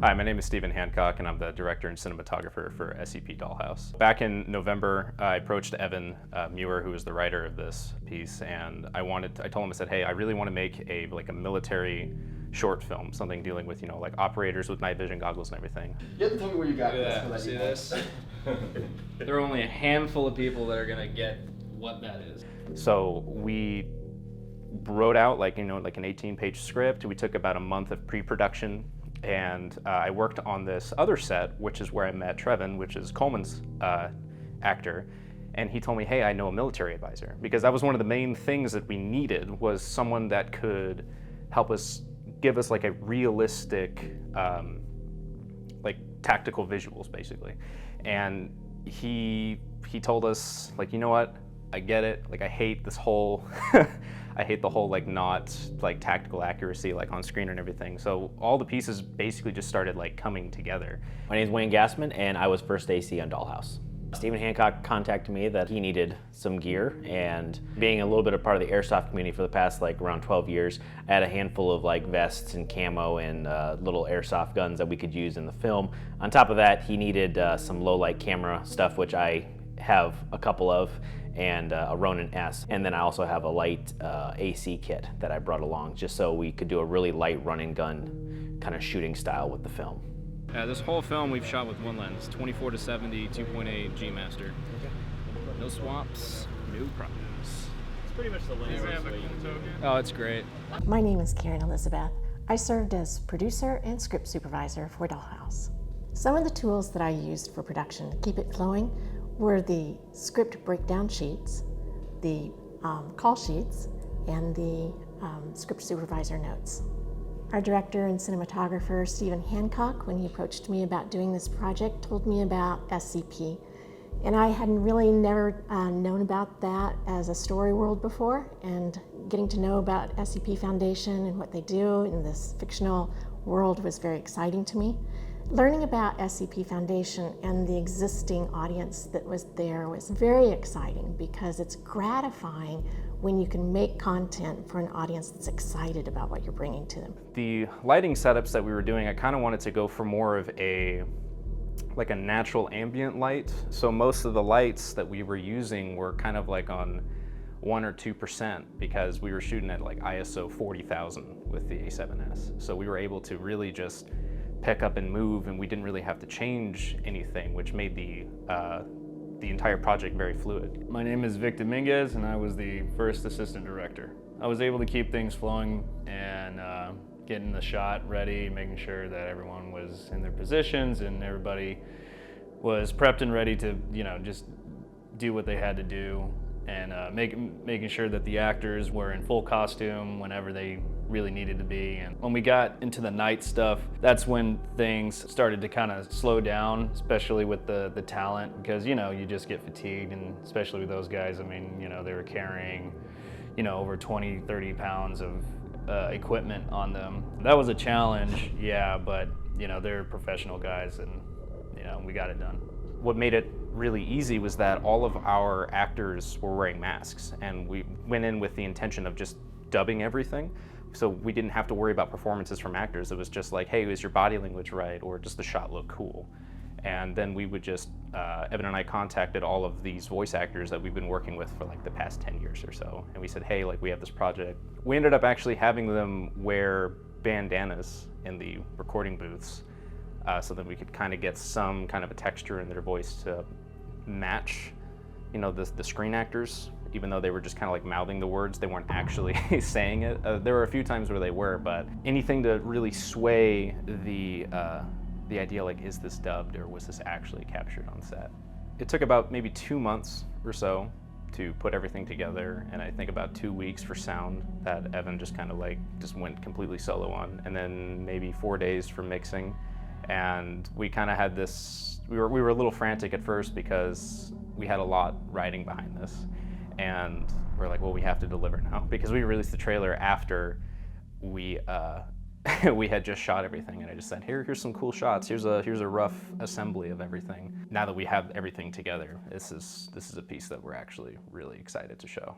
Hi, my name is Stephen Hancock, and I'm the director and cinematographer for SCP Dollhouse. Back in November, I approached Evan Muir, who is the writer of this piece, and I told him, I said, hey, I really want to make a military short film, something dealing with, like operators with night vision goggles and everything. You have to tell me where you got this. Yeah, see this? There are only a handful of people that are gonna get what that is. So we wrote out like an 18-page script. We took about a month of pre-production, and I worked on this other set, which is where I met Trevin, which is Coleman's actor. And he told me, hey, I know a military advisor, because that was one of the main things that we needed, was someone that could help us, give us like a realistic, like tactical visuals, basically. And he told us, like, you know what, I get it, like I hate this whole, I hate the whole like not like tactical accuracy like on screen and everything. So all the pieces basically just started like coming together. My name is Wayne Gassman, and I was first AC on Dollhouse. Stephen Hancock contacted me that he needed some gear, and being a little bit a part of the airsoft community for the past like around 12 years, I had a handful of like vests and camo and little airsoft guns that we could use in the film. On top of that, he needed some low light camera stuff, which I have a couple of, and a Ronin S. And then I also have a light AC kit that I brought along, just so we could do a really light run and gun kind of shooting style with the film. This whole film we've shot with one lens, 24-70, 2.8 G Master. No swaps, no problems. It's pretty much the lens. Oh, it's great. My name is Karen Elizabeth. I served as producer and script supervisor for Dollhouse. Some of the tools that I used for production to keep it flowing were the script breakdown sheets, the call sheets, and the script supervisor notes. Our director and cinematographer, Stephen Hancock, when he approached me about doing this project, told me about SCP. And I hadn't really never known about that as a story world before, and getting to know about SCP Foundation and what they do in this fictional world was very exciting to me. Learning about SCP Foundation and the existing audience that was there was very exciting, because it's gratifying when you can make content for an audience that's excited about what you're bringing to them. The lighting setups that we were doing, I kind of wanted to go for more of a natural ambient light. So most of the lights that we were using were kind of like on 1 or 2%, because we were shooting at like ISO 40,000 with the A7S. So we were able to really just pick up and move, and we didn't really have to change anything, which made the entire project very fluid. My name is Vic Dominguez, and I was the first assistant director. I was able to keep things flowing and getting the shot ready, making sure that everyone was in their positions and everybody was prepped and ready to, just do what they had to do, and making sure that the actors were in full costume whenever they really needed to be. And when we got into the night stuff, that's when things started to kind of slow down, especially with the talent, because you just get fatigued, and especially with those guys. I mean, they were carrying over 20-30 pounds of equipment on them. That was a challenge, yeah, but they're professional guys, and we got it done. What made it really easy was that all of our actors were wearing masks, and we went in with the intention of just dubbing everything. So we didn't have to worry about performances from actors. It was just like, hey, is your body language right, or does the shot look cool? And then we would just, Evan and I contacted all of these voice actors that we've been working with for like the past 10 years or so. And we said, hey, like, we have this project. We ended up actually having them wear bandanas in the recording booths, so that we could kind of get some kind of a texture in their voice to match, the screen actors. Even though they were just kind of like mouthing the words, they weren't actually saying it. There were a few times where they were, but anything to really sway the idea, like, is this dubbed or was this actually captured on set? It took about maybe 2 months or so to put everything together, and I think about 2 weeks for sound that Evan just kind of like went completely solo on, and then maybe 4 days for mixing. And we kind of had this, we were a little frantic at first because we had a lot riding behind this. And we're like, well, we have to deliver now, because we released the trailer after we we had just shot everything, and I just said, here's some cool shots. Here's a rough assembly of everything. Now that we have everything together, this is a piece that we're actually really excited to show.